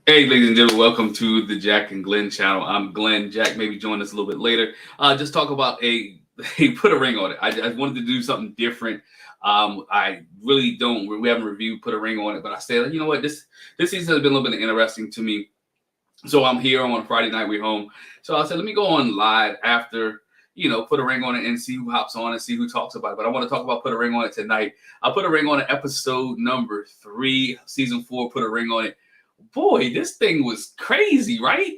Hey, ladies and gentlemen, welcome to the Jack and Glenn channel. I'm Glenn. Jack maybe join us a little bit later. Just talk about put a ring on it. I wanted to do something different. I really don't. We haven't reviewed put a ring on it, but I said, you know what, this season has been a little bit interesting to me. So I'm here on a Friday night. We're home. So I said, let me go on live after put a ring on it and see who hops on and see who talks about it. But I want to talk about put a ring on it tonight. I put a ring on it, episode number 3, season 4. Put a ring on it. Boy, this thing was crazy, right?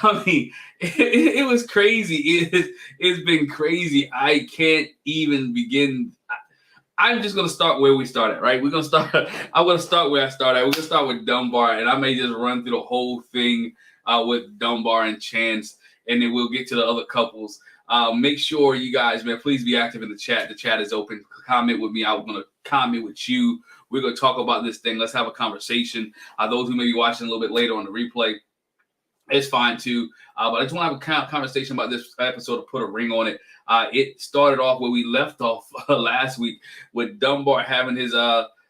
I mean, it was crazy. It's been crazy. I can't even begin. I'm just gonna start where we started, right? We're gonna start. I'm gonna start where I started. We're gonna start with Dunbar, and I may just run through the whole thing with Dunbar and Chance, and then we'll get to the other couples. Make sure you guys, man, please be active in the chat. The chat is open. Comment with me. I'm gonna comment with you. We're gonna talk about this thing. Let's have a conversation. Those who may be watching a little bit later on the replay, it's fine too. But I just want to have a conversation about this episode to put a ring on it. It started off where we left off last week with Dunbar having his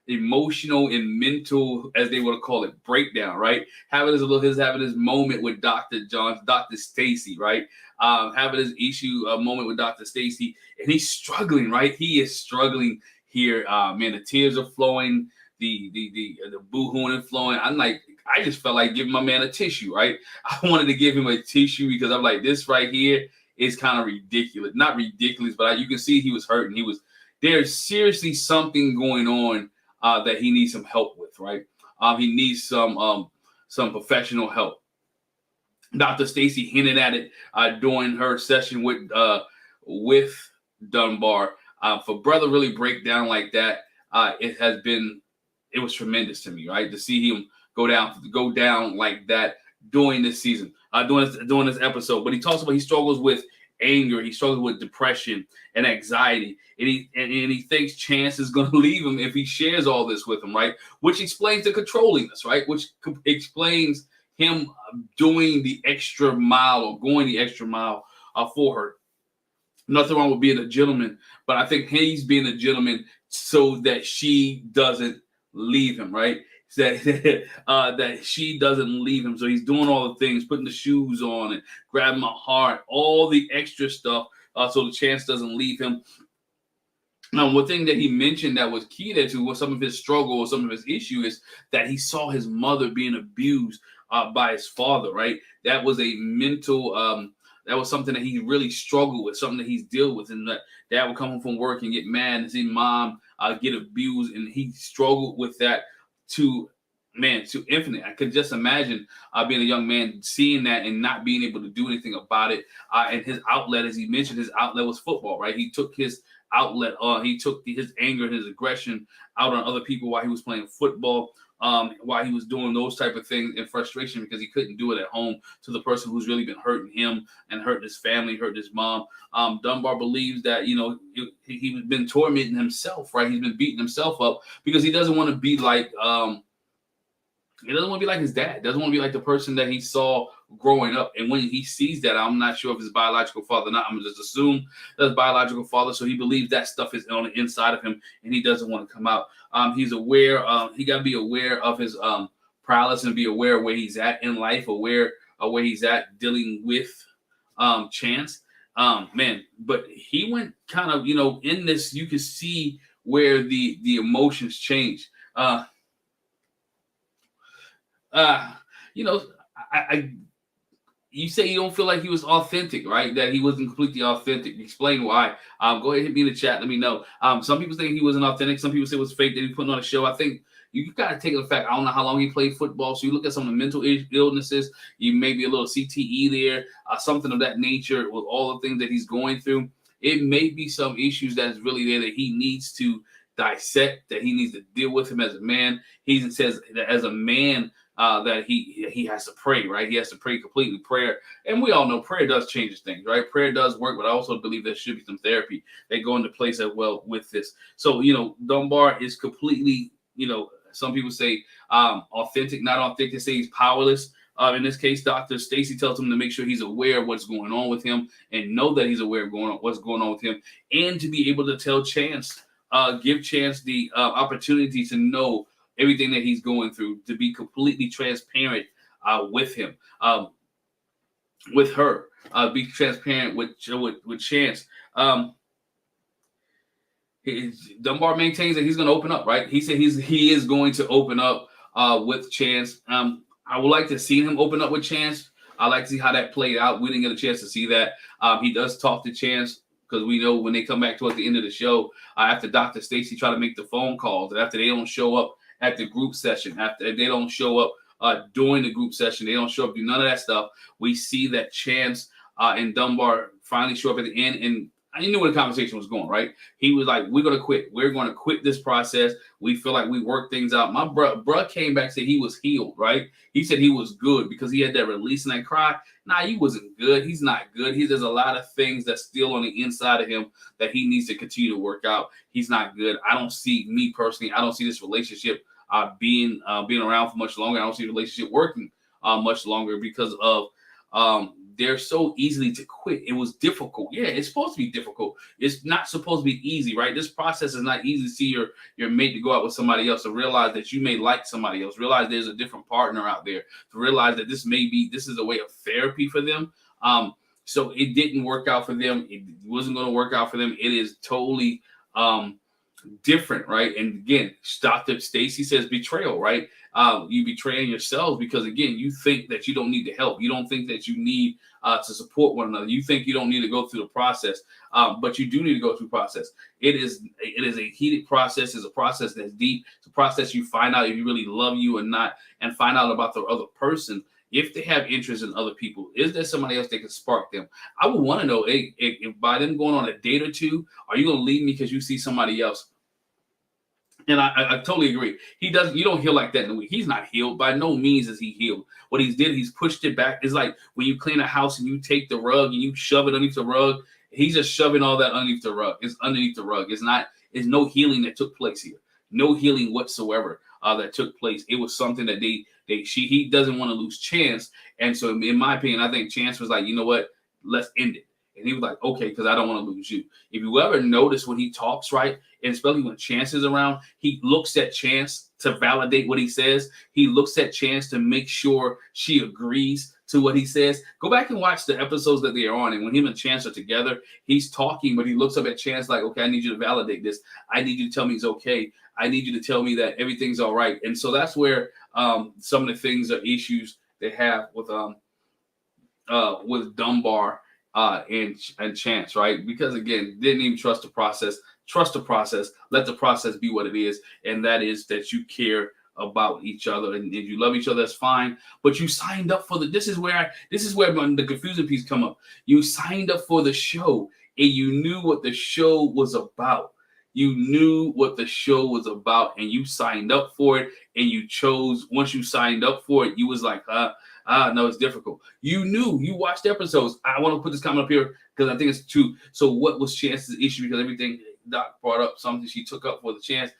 emotional and mental, as they would call it, breakdown, right? Having his moment with Dr. Stacy, right? Having his moment with Dr. Stacy, and he's struggling, right? He is struggling here. Man, the tears are flowing, the boo-hooing flowing. I just felt like giving my man a tissue, right? I wanted to give him a tissue because I'm like, this right here is kind of ridiculous. Not ridiculous, but you can see he was hurting. There's seriously something going on that he needs some help with, right? He needs some professional help. Dr. Stacy hinted at it during her session with Dunbar. For brother really break down like that, it was tremendous to me, right? To see him go down like that during this season, during this episode. But he talks about he struggles with anger, he struggles with depression and anxiety, and he thinks Chance is going to leave him if he shares all this with him, right? Which explains the controllingness, right? Which explains him doing the extra mile or going the extra mile for her. Nothing wrong with being a gentleman, but I think he's being a gentleman so that she doesn't leave him, right? That she doesn't leave him. So he's doing all the things, putting the shoes on and grabbing my heart, all the extra stuff, so the Chance doesn't leave him. Now, one thing that he mentioned that was key there to was some of his struggle or some of his issue is that he saw his mother being abused by his father, right? That was a mental, that was something that he really struggled with, something that he's dealt with. And that dad would come home from work and get mad and see mom get abused. And he struggled with that to infinite. I could just imagine being a young man, seeing that and not being able to do anything about it. And his outlet, as he mentioned, his outlet was football, right? He took his outlet he took his anger and his aggression out on other people while he was playing football, while he was doing those type of things in frustration because he couldn't do it at home to the person who's really been hurting him and hurting his family, hurting his mom. Dunbar believes that he's been tormenting himself, right? He's been beating himself up because he doesn't want to be like he doesn't want to be like his dad. Doesn't want to be like the person that he saw growing up. And when he sees that, I'm not sure if his biological father or not. I'm going to just assume that's biological father. So he believes that stuff is on the inside of him, and he doesn't want to come out. He's aware. He got to be aware of his prowess and be aware of where he's at in life, aware of where he's at dealing with Chance. But he went kind of, in this, you can see where the emotions change. You say you don't feel like he was authentic, right? That he wasn't completely authentic. Explain why. Go ahead, hit me in the chat. Let me know. Some people think he wasn't authentic. Some people say it was fake that he put on a show. I think you got to take the fact. I don't know how long he played football. So you look at some of the mental illnesses. You may be a little CTE there, something of that nature with all the things that he's going through. It may be some issues that's really there that he needs to dissect, that he needs to deal with him as a man. He says that as a man, that he has to pray, right? He has to pray completely. Prayer, and we all know prayer does change things, right? Prayer does work, but I also believe there should be some therapy that go into place as well with this. So, Dunbar is completely, some people say authentic, not authentic. They say he's powerless. In this case, Dr. Stacy tells him to make sure he's aware of what's going on with him and know that he's aware of what's going on with him, and to be able to tell Chance, give Chance the opportunity to know everything that he's going through, to be completely transparent with him, with her. Be transparent with Chance. Dunbar maintains that he's going to open up, right? He said he is going to open up with Chance. I would like to see him open up with Chance. I like to see how that played out. We didn't get a chance to see that. He does talk to Chance because we know when they come back towards the end of the show, after Dr. Stacy try to make the phone calls, and after they don't show up at the group session, after they don't show up during the group session, they don't show up, do none of that stuff. We see that Chance and Dunbar finally show up at the end, and I knew where the conversation was going, right? He was like, we're going to quit. We're going to quit this process. We feel like we worked things out. My bruh came back and said he was healed, right? He said he was good because he had that release and that cry. Nah, he wasn't good. He's not good. There's a lot of things that's still on the inside of him that he needs to continue to work out. He's not good. I don't see, me personally, I don't see this relationship being around for much longer. I don't see the relationship working much longer because of they're so easily to quit. It was difficult. Yeah, it's supposed to be difficult. It's not supposed to be easy, right? This process is not easy to see your mate to go out with somebody else, to realize that you may like somebody else, realize there's a different partner out there, to realize that this is a way of therapy for them. So it didn't work out for them. It wasn't going to work out for them. It is totally different, right? And again, Dr. Stacy says betrayal, right? You betraying yourselves because again, you think that you don't need to help. You don't think that you need to support one another. You think you don't need to go through the process, but you do need to go through the process. It is a heated process. It's a process that's deep. It's a process you find out if you really love you or not, and find out about the other person. If they have interest in other people, is there somebody else that can spark them? I would want to know if by them going on a date or two, are you going to leave me because you see somebody else? And I totally agree. You don't heal like that in a week. He's not healed. By no means is he healed. What he's pushed it back. It's like when you clean a house and you take the rug and you shove it underneath the rug. He's just shoving all that underneath the rug. It's underneath the rug. It's no healing that took place here. No healing whatsoever that took place. It was something that he doesn't want to lose Chance. And so in my opinion, I think Chance was like, you know what? Let's end it. And he was like, okay, because I don't want to lose you. If you ever notice when he talks, right, and especially when Chance is around, he looks at Chance to validate what he says. He looks at Chance to make sure she agrees to what he says. Go back and watch the episodes that they are on. And when him and Chance are together, he's talking, but he looks up at Chance like, okay, I need you to validate this. I need you to tell me it's okay. I need you to tell me that everything's all right. And so that's where some of the things are issues they have with Dunbar and Chance, right? Because again, didn't even trust the process. Trust the process. Let the process be what it is, and that is that you care about each other and if you love each other, that's fine. But you signed up for this is where the confusing piece come up. You signed up for the show, and you knew what the show was about. You knew what the show was about, and you signed up for it, and you chose. Once you signed up for it, you was like, no, it's difficult. You knew, you watched episodes. I want to put this comment up here because I think it's true. So what was Chance's issue? Because everything Doc brought up, something she took up for the Chance.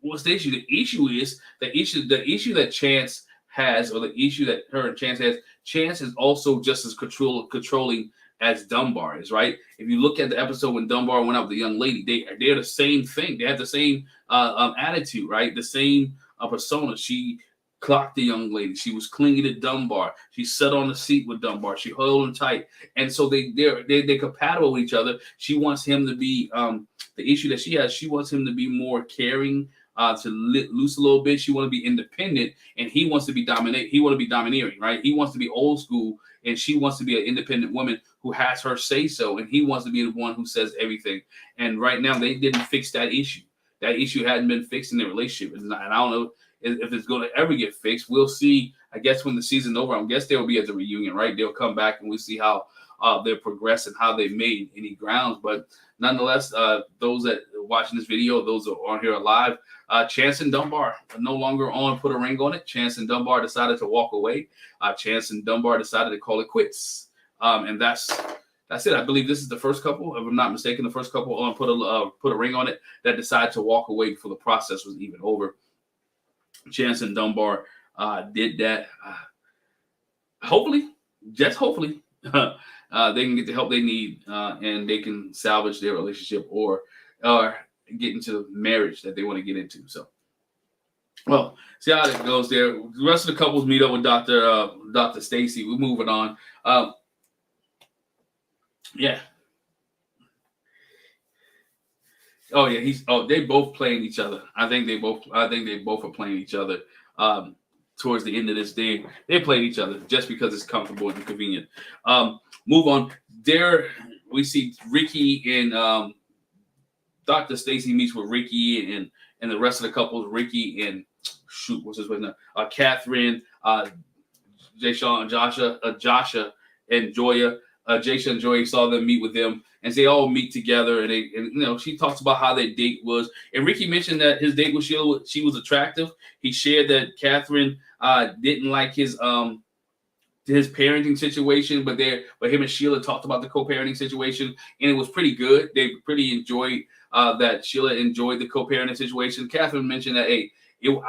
What's the issue? The issue is the issue that Chance has, or the issue that her and Chance has. Chance is also just as controlling as Dunbar is, right? If you look at the episode when Dunbar went out with the young lady, they're the same thing. They have the same attitude, right? The same persona. She clocked the young lady. She was clinging to Dunbar. She sat on the seat with Dunbar. She held him tight, and so they're compatible with each other. She wants him to be the issue that she has. She wants him to be more caring, to loose a little bit. She wants to be independent, and he wants to be dominate. He want to be domineering, right? He wants to be old school, and she wants to be an independent woman who has her say so, and he wants to be the one who says everything. And right now, they didn't fix that issue. That issue hadn't been fixed in their relationship, and I don't know if it's going to ever get fixed. We'll see. I guess when the season's over, I guess they'll be at the reunion, right? They'll come back and we'll see how they're progressing, how they made any grounds. But nonetheless, those that are watching this video, those that are on here alive, Chance and Dunbar are no longer on Put a Ring on It. Chance and Dunbar decided to walk away. Chance and Dunbar decided to call it quits. And that's it. I believe this is the first couple, if I'm not mistaken, the first couple on Put a Ring on It that decided to walk away before the process was even over. Chance and Dunbar did that. Hopefully, just hopefully, they can get the help they need and they can salvage their relationship or get into marriage that they want to get into. So Well, see how it goes there. The rest of the couples meet up with Dr. Stacy. We're moving on. Yeah. Oh yeah. They both playing each other. I think they both are playing each other. Um, Towards the end of this day, they played each other just because it's comfortable and convenient. Move on. There we see Ricky and Dr. Stacy meets with Ricky and the rest of the couples. Ricky and shoot, what's his name? Catherine, Jay Sean, Joshua, and Joya. Jaysha and Joya saw them meet with them, and they all meet together. And she talks about how their date was. And Ricky mentioned that his date with Sheila, she was attractive. He shared that Catherine didn't like his parenting situation, but him and Sheila talked about the co-parenting situation, and it was pretty good. They pretty enjoyed that Sheila enjoyed the co-parenting situation. Catherine mentioned that, hey,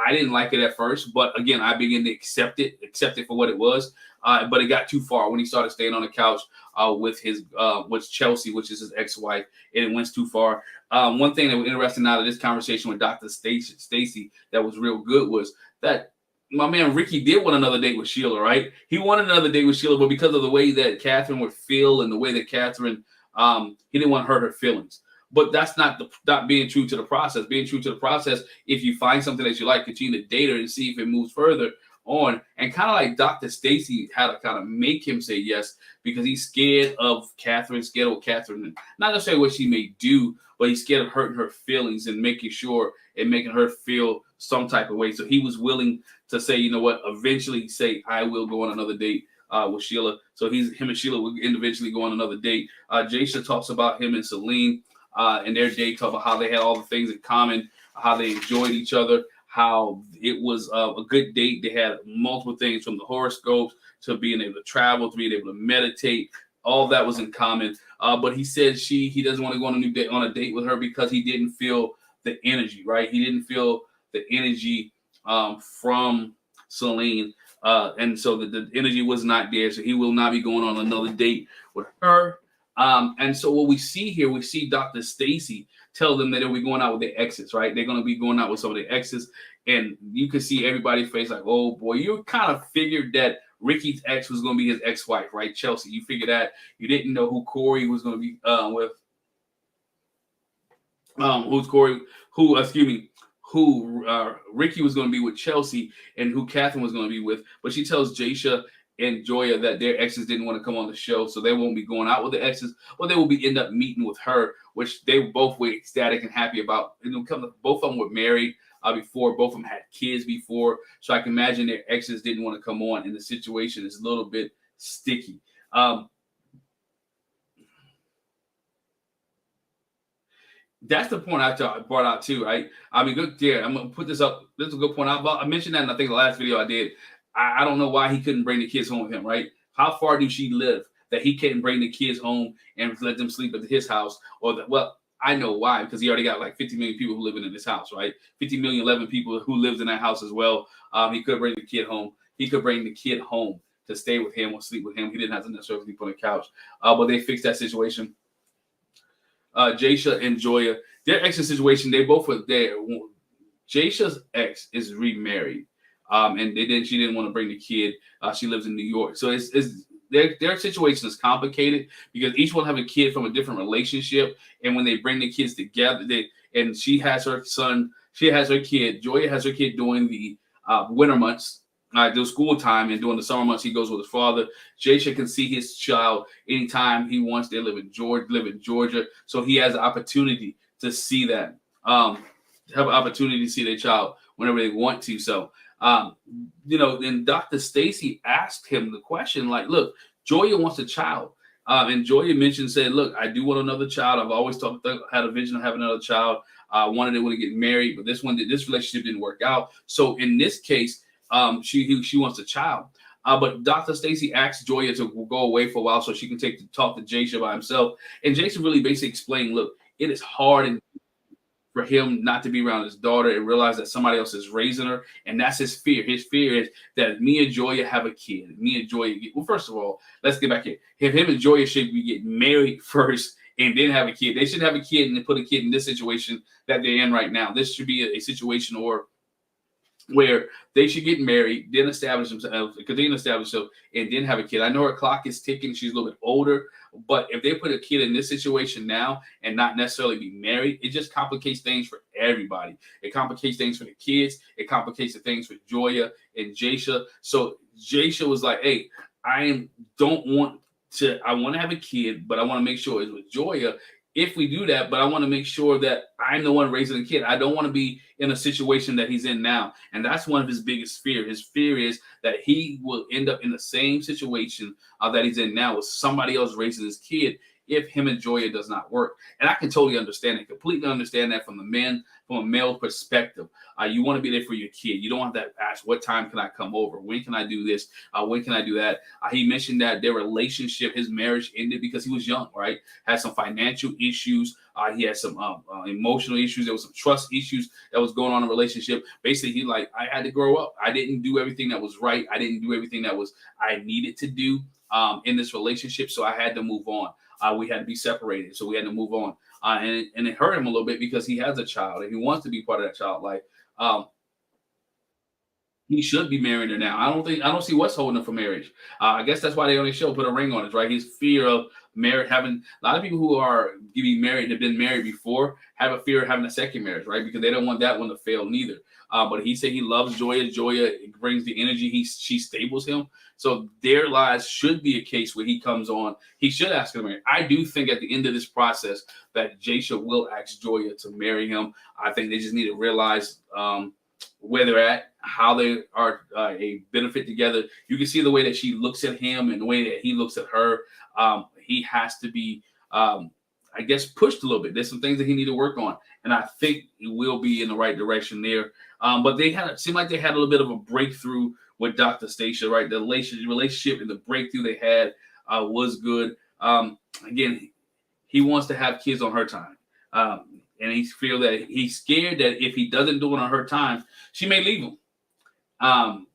I didn't like it at first, but again, I began to accept it for what it was. But it got too far when he started staying on the couch with Chelsea, which is his ex-wife, and it went too far. One thing that was interesting out of this conversation with Dr. Stacy that was real good was that my man Ricky did want another date with Sheila, right? He wanted another date with Sheila, but because of the way that Catherine would feel and the way that Catherine, he didn't want to hurt her feelings. But that's not being true to the process. Being true to the process, if you find something that you like, continue to date her and see if it moves further on. And kind of like Dr. Stacy had to kind of make him say yes because he's scared of Catherine, scared of Catherine, not necessarily what she may do, but he's scared of hurting her feelings and making sure and making her feel some type of way. So he was willing to say, you know what, eventually say, I will go on another date with Sheila. So him and Sheila will eventually go on another date. Jaysha talks about him and Celine and their date, talk about how they had all the things in common, how they enjoyed each other, how it was a good date. They had multiple things from the horoscopes to being able to travel, to being able to meditate. All that was in common. But he said he doesn't want to go on a date with her because he didn't feel the energy, right? He didn't feel the energy from Celine. And so the energy was not there. So he will not be going on another date with her. And so what we see here, we see Dr. Stacy tell them that they'll be going out with their exes, right? They're going to be going out with some of their exes. And you can see everybody's face like, oh boy, you kind of figured that Ricky's ex was going to be his ex-wife, right? Chelsea, you figured that. You didn't know who Corey was going to be with. Who's Corey? Who Ricky was going to be with Chelsea and who Catherine was going to be with. But she tells Jaysha and Joya that their exes didn't want to come on the show, so they won't be going out with the exes, but they will be end up meeting with her, which they both were ecstatic and happy about. Both of them were married before, both of them had kids before, so I can imagine their exes didn't want to come on, and the situation is a little bit sticky. That's the point I brought out too, right? I mean, good. Yeah, I'm gonna put this up. This is a good point. I mentioned that in I think the last video I did. I don't know why he couldn't bring the kids home with him, right? How far do she live that he couldn't bring the kids home and let them sleep at his house? Well, I know why, because he already got like 50 million people who live in his house, right? 50 million, 11 people who lived in that house as well. He could bring the kid home. He could bring the kid home to stay with him or sleep with him. He didn't have to necessarily sleep on the couch. But they fixed that situation. Jaysha and Joya, their ex's situation, they both were there. Jaysha's ex is remarried, and she didn't want to bring the kid. She lives in New York, so it's their situation is complicated because each one have a kid from a different relationship, and when they bring the kids together, and she has her son, she has her kid. Joya has her kid during the winter months. Do school time, and during the summer months, he goes with his father. Jaysha can see his child anytime he wants. They live in Georgia, so he has an opportunity to see that. Have an opportunity to see their child whenever they want to. So, then Dr. Stacy asked him the question, like, "Look, Joya wants a child." And Joya said, "Look, I do want another child. I've always had a vision of having another child. I wanted to want to get married, but this relationship didn't work out. So in this case." She wants a child. But Dr. Stacy asked Joya to go away for a while so she can talk to Jaysha by himself. And Jaysha really basically explained, look, it is hard for him not to be around his daughter and realize that somebody else is raising her. And that's his fear. His fear is that me and Joya have a kid. Me and Joya well, first of all, let's get back here. Him and Joya should be getting married first and then have a kid. They should have a kid and then put a kid in this situation that they're in right now. This should be a situation or where they should get married, then establish themselves, continue to establish themselves, and then have a kid. I know her clock is ticking; she's a little bit older, but if they put a kid in this situation now and not necessarily be married, it just complicates things for everybody. It complicates things for the kids. It complicates the things for Joya and Jasha. So Jasha was like, "Hey, don't want to. I want to have a kid, but I want to make sure it's with Joya." If we do that, but I want to make sure that I'm the one raising the kid. I don't want to be in a situation that he's in now. And that's one of his biggest fears. His fear is that he will end up in the same situation that he's in now with somebody else raising his kid if him and Joya does not work. And I can totally understand it, completely understand that from a male perspective. You want to be there for your kid. You don't want to ask, what time can I come over? When can I do this? When can I do that? He mentioned that their relationship, his marriage ended because he was young, right? Had some financial issues. He had some emotional issues. There was some trust issues that was going on in the relationship. Basically, he like, I had to grow up. I didn't do everything that was right. I didn't do everything that was I needed to do in this relationship. So I had to move on. We had to be separated. So we had to move on. And it hurt him a little bit because he has a child and he wants to be part of that child life. Um, he should be married her now. I don't see what's holding him for marriage. I guess that's why they on the show put a ring on it, right? His fear of marriage, having a lot of people who are getting married, have been married before, have a fear of having a second marriage, right? Because they don't want that one to fail neither. But he said he loves Joya. Joya brings the energy. She stables him. So their lives should be a case where he comes on. He should ask her to marry. I do think at the end of this process that Jasha will ask Joya to marry him. I think they just need to realize where they're at, how they are a benefit together. You can see the way that she looks at him and the way that he looks at her. He has to be, I guess, pushed a little bit. There's some things that he need to work on, and I think he will be in the right direction there. But seemed like they had a little bit of a breakthrough with Dr. Stacia, right? The relationship and the breakthrough they had was good. Again, he wants to have kids on her time. And he feel that he's scared that if he doesn't do it on her time, she may leave him. Um,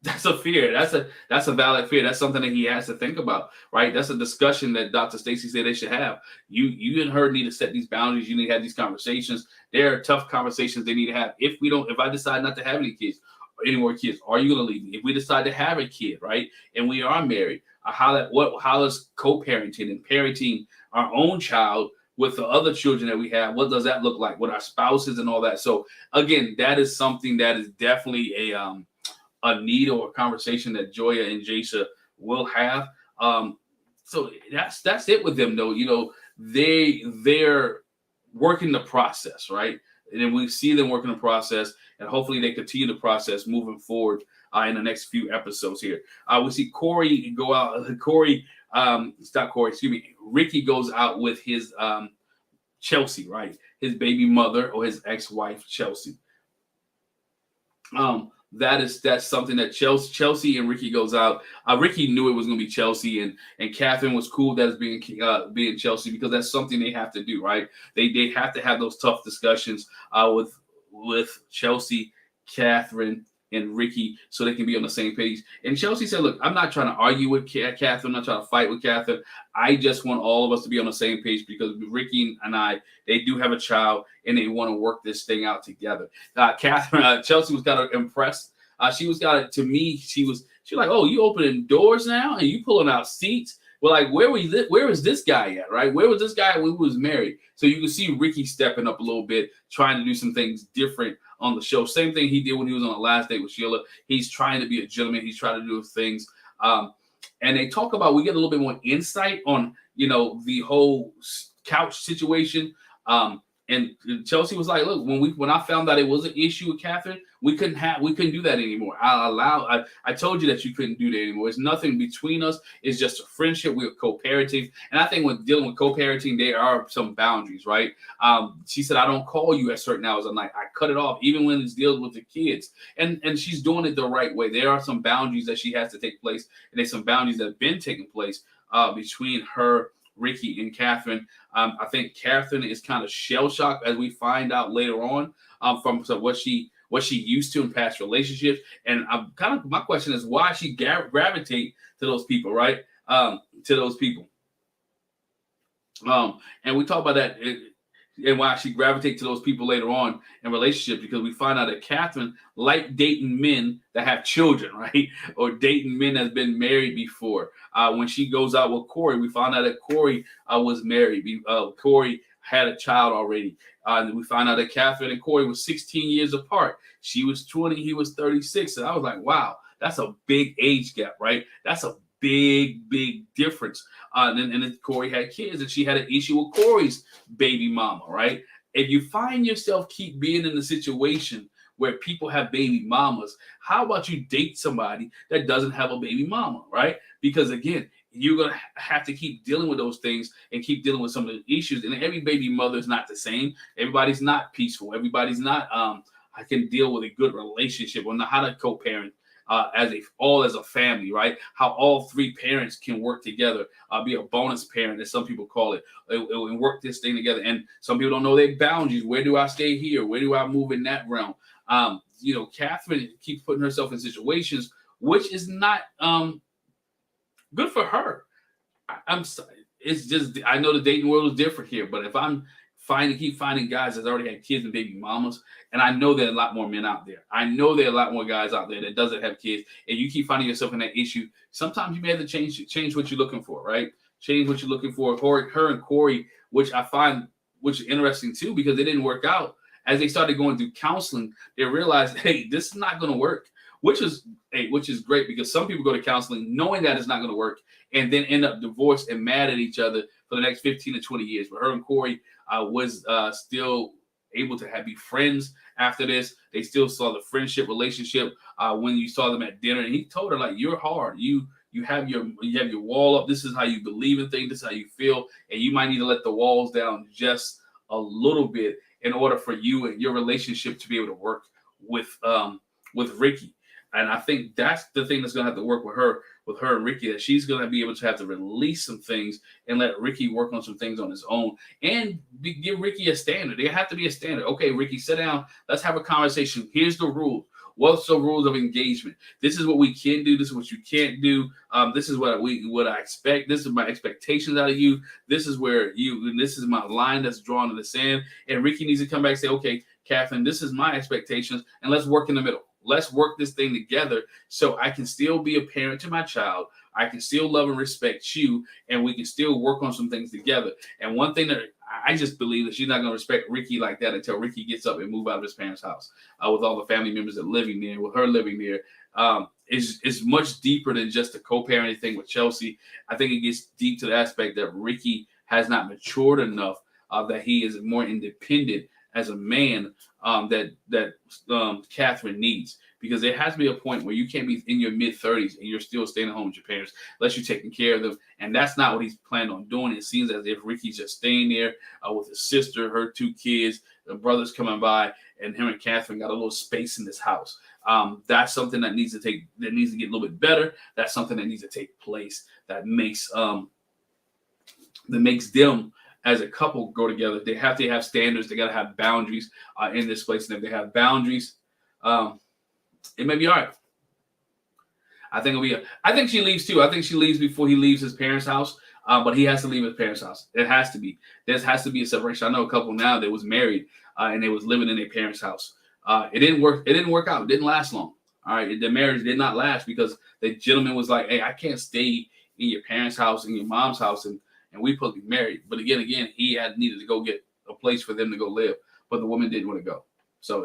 that's a fear. That's a valid fear. That's something that he has to think about, right? That's a discussion that Dr. Stacy said they should have. You and her need to set these boundaries. You need to have these conversations. There are tough conversations they need to have. If I decide not to have any kids or any more kids, are you going to leave me? If we decide to have a kid, right, and we are married, how is co-parenting and parenting our own child with the other children that we have? What does that look like with our spouses and all that? So again, that is something that is definitely a need or a conversation that Joya and Jasha will have. So that's it with them, though. You know, they're working the process, right? And then we see them working the process, and hopefully they continue the process moving forward in the next few episodes here. We see Corey go out. Ricky goes out with his Chelsea, right? His baby mother or his ex-wife, Chelsea. That's something that Chelsea and Ricky goes out. Ricky knew it was going to be Chelsea, and Catherine was cool that it's being Chelsea, because that's something they have to do, right? They have to have those tough discussions with Chelsea, Catherine, and Ricky, so they can be on the same page. And Chelsea said, "Look, I'm not trying to argue with Catherine. I'm not trying to fight with Catherine. I just want all of us to be on the same page, because Ricky and I, they do have a child, and they want to work this thing out together." Chelsea was kind of impressed. She was kind of, to me, she was like, "Oh, you opening doors now, and you pulling out seats." Well, like, where was this guy at, right? Where was this guy when he was married? So you can see Ricky stepping up a little bit, trying to do some things different on the show. Same thing he did when he was on the last date with Sheila. He's trying to be a gentleman. He's trying to do things. And they talk about, we get a little bit more insight on, the whole couch situation. And Chelsea was like, "Look, when I found out it was an issue with Catherine, we couldn't do that anymore. I told you that you couldn't do that anymore. It's nothing between us. It's just a friendship. We're co-parenting." And I think when dealing with co-parenting, there are some boundaries, right? She said, "I don't call you at certain hours. I cut it off, even when it's deals with the kids." And she's doing it the right way. There are some boundaries that she has to take place, and there's some boundaries that have been taking place between her, Ricky, and Catherine. I think Catherine is kind of shell shocked, as we find out later on, from what she used to in past relationships. And my question is, why she gravitate to those people, right? To those people. And we talk about that. and why she gravitates to those people later on in relationships, because we find out that Catherine liked dating men that have children, right? Or dating men that's been married before. When she goes out with Corey, we found out that Corey was married. Corey had a child already. We find out that Catherine and Corey were 16 years apart. She was 20, he was 36. And I was like, wow, that's a big age gap, right? That's a big difference. And then Corey had kids, and she had an issue with Corey's baby mama, right? If you find yourself keep being in a situation where people have baby mamas, how about you date somebody that doesn't have a baby mama, right? Because again, you're going to have to keep dealing with those things and keep dealing with some of the issues. And every baby mother is not the same. Everybody's not peaceful. Everybody's not, I can deal with a good relationship or know how to co-parent as a family, right? How all three parents can work together, be a bonus parent, as some people call it, and work this thing together. And some people don't know their boundaries. Where do I stay here? Where do I move in that realm? Catherine keeps putting herself in situations which is not good for her. I'm sorry. It's just, I know the dating world is different here, but if I'm keep finding guys that already had kids and baby mamas, and I know there are a lot more men out there. I know there are a lot more guys out there that doesn't have kids, and you keep finding yourself in that issue. Sometimes you may have to change what you're looking for, right? Change what you're looking for. Her and Corey, which I find which is interesting too, because it didn't work out. As they started going through counseling, they realized, hey, this is not going to work. Which is great, because some people go to counseling knowing that it's not going to work and then end up divorced and mad at each other for the next 15 to 20 years. But her and Corey was still able to be friends after this. They still saw the friendship relationship when you saw them at dinner. And he told her, like, you're hard. You have your wall up. This is how you believe in things. This is how you feel. And you might need to let the walls down just a little bit in order for you and your relationship to be able to work with Ricky. And I think that's the thing that's going to have to work with her and Ricky, that she's going to be able to have to release some things and let Ricky work on some things on his own, and give Ricky a standard. There have to be a standard. Okay, Ricky, sit down. Let's have a conversation. Here's the rules. What's the rules of engagement? This is what we can do. This is what you can't do. This is what I expect. This is my expectations out of you. This is this is my line that's drawn in the sand. And Ricky needs to come back and say, okay, Catherine, this is my expectations, and let's work in the middle. Let's work this thing together so I can still be a parent to my child. I can still love and respect you, and we can still work on some things together. And one thing that I just believe that she's not going to respect Ricky like that until Ricky gets up and move out of his parents' house with all the family members that are living there, with her living there. Is much deeper than just a co-parenting thing with Chelsea. I think it gets deep to the aspect that Ricky has not matured enough, that he is more independent as a man, that Catherine needs, because there has to be a point where you can't be in your mid-30s and you're still staying at home with your parents unless you're taking care of them, and that's not what he's planning on doing. It seems as if Ricky's just staying there with his sister, her 2 kids, the brothers coming by, and him and Catherine got a little space in this house. That's something that needs to get a little bit better. That's something that needs to take place that makes them as a couple go together. They have to have standards. They got to have boundaries in this place. And if they have boundaries, it may be all right. I think she leaves too. I think she leaves before he leaves his parents' house. But he has to leave his parents' house. It has to be. There has to be a separation. I know a couple now that was married and they was living in their parents' house. It didn't work. It didn't work out. It didn't last long. All right. The marriage did not last because the gentleman was like, hey, I can't stay in your parents' house, in your mom's house, and we supposed to be married. But again, he had needed to go get a place for them to go live, but the woman didn't want to go. So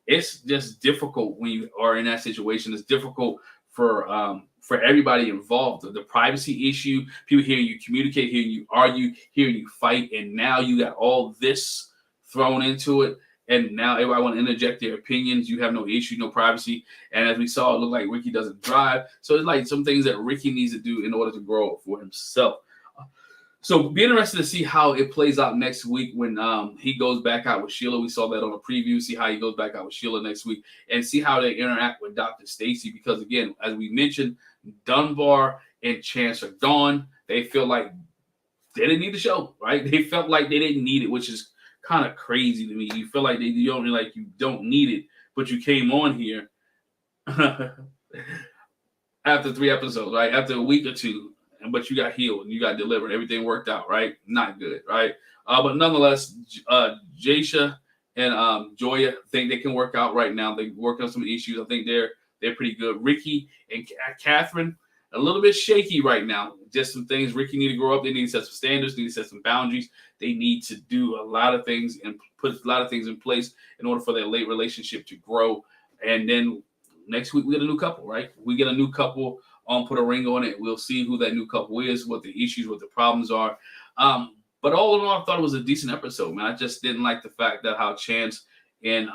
it's just difficult when you are in that situation. It's difficult for everybody involved. The privacy issue, people hearing you communicate, hearing you argue, hearing you fight, and now you got all this thrown into it. And now everybody want to interject their opinions. You have no issue, no privacy. And as we saw, it looked like Ricky doesn't drive. So it's like some things that Ricky needs to do in order to grow for himself. So be interested to see how it plays out next week when he goes back out with Sheila. We saw that on a preview. See how he goes back out with Sheila next week and see how they interact with Dr. Stacy. Because, again, as we mentioned, Dunbar and Chance are gone. They feel like they didn't need the show, right? They felt like they didn't need it, which is kind of crazy to me. You feel like you don't need it, but you came on here after 3 episodes, right? After a week or two. but you got healed and you got delivered. Everything worked out, right? Not good, right? But nonetheless, Jasha and Joya think they can work out right now. They work on some issues. I think they're pretty good. Ricky and Catherine, a little bit shaky right now. Just some things. Ricky need to grow up. They need to set some standards. They need to set some boundaries. They need to do a lot of things and put a lot of things in place in order for their late relationship to grow. And then next week we get a new couple, right? We get a new couple on Put a Ring on It. We'll see who that new couple is, what the issues, what the problems are. But all in all, I thought it was a decent episode, man. I just didn't like the fact that how Chance and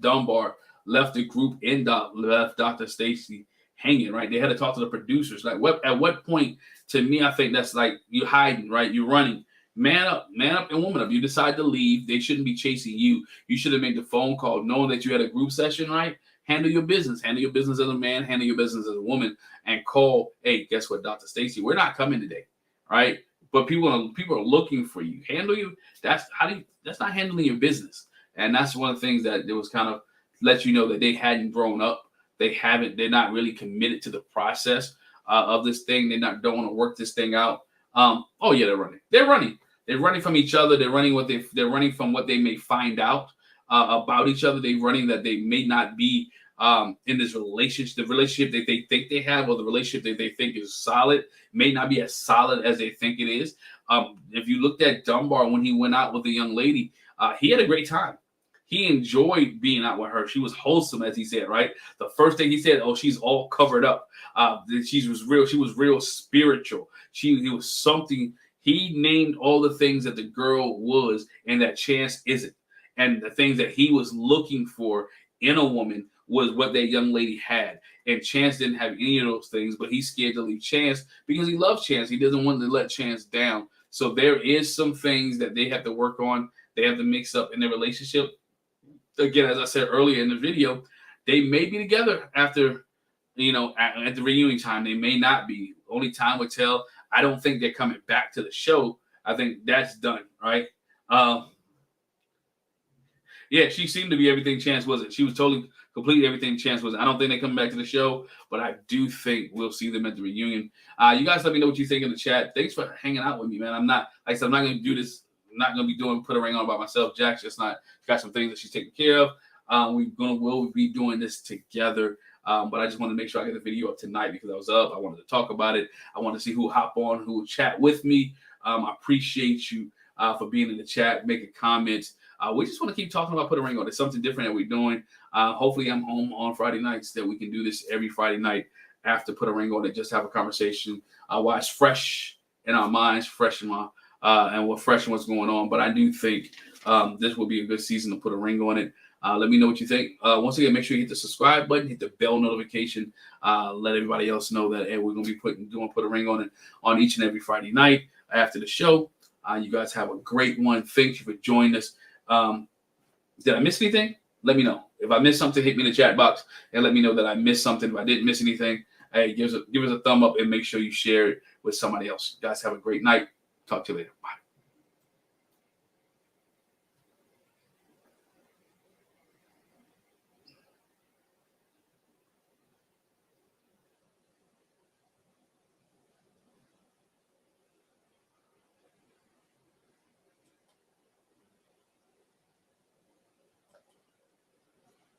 Dunbar left the group and left Dr. Stacy hanging, right? They had to talk to the producers. Like, at what point, to me, I think that's like you hiding, right? You're running. Man up, and woman up. You decide to leave. They shouldn't be chasing you. You should have made the phone call knowing that you had a group session, right? Handle your business. Handle your business as a man. Handle your business as a woman. And call, hey, guess what, Dr. Stacy? We're not coming today, right? But people are looking for you. Handle you. That's not handling your business. And that's one of the things that it was kind of let you know that they hadn't grown up. They're not really committed to the process of this thing. Don't want to work this thing out. Oh yeah, they're running. They're running from each other. They're running from what they may find out about each other. They're running that they may not be in this relationship. The relationship that they think they have, or the relationship that they think is solid, may not be as solid as they think it is. If you looked at Dunbar when he went out with the young lady, he had a great time. He enjoyed being out with her. She was wholesome, as he said, right? The first thing he said, oh, she's all covered up. She was real spiritual. He was something. He named all the things that the girl was and that Chance isn't. And the things that he was looking for in a woman was what that young lady had. And Chance didn't have any of those things, but he's scared to leave Chance because he loves Chance. He doesn't want to let Chance down. So there is some things that they have to work on. They have to mix up in their relationship. Again, as I said earlier in the video, they may be together after, at the reunion time. They may not be. Only time would tell. I don't think they're coming back to the show. I think that's done, right? Yeah, she seemed to be everything Chance wasn't. She was totally, completely everything Chance wasn't. I don't think they're coming back to the show, but I do think we'll see them at the reunion. You guys let me know what you think in the chat. Thanks for hanging out with me, man. I'm not going to do this. I'm not going to be Put a Ring on by myself. Jack's just not. She's got some things that she's taking care of. We'll be doing this together. But I just want to make sure I get the video up tonight because I was up. I wanted to talk about it. I want to see who hop on, who will chat with me. I appreciate you for being in the chat, making comments. We just want to keep talking about Put a Ring on. It's something different that we're doing. Hopefully I'm home on Friday nights that we can do this every Friday night after Put a Ring on it. Just have a conversation while it's fresh in our minds, fresh in my and what's going on. But I do think this will be a good season to put a ring on it. Let me know what you think. Once again, make sure you hit the subscribe button, hit the bell notification. Let everybody else know that we're going to be put a ring on it on each and every Friday night after the show. You guys have a great one. Thank you for joining us. Did I miss anything? Let me know. If I missed something, hit me in the chat box and let me know that I missed something. If I didn't miss anything, hey, give us a thumb up and make sure you share it with somebody else. You guys have a great night. Talk to you later. Bye.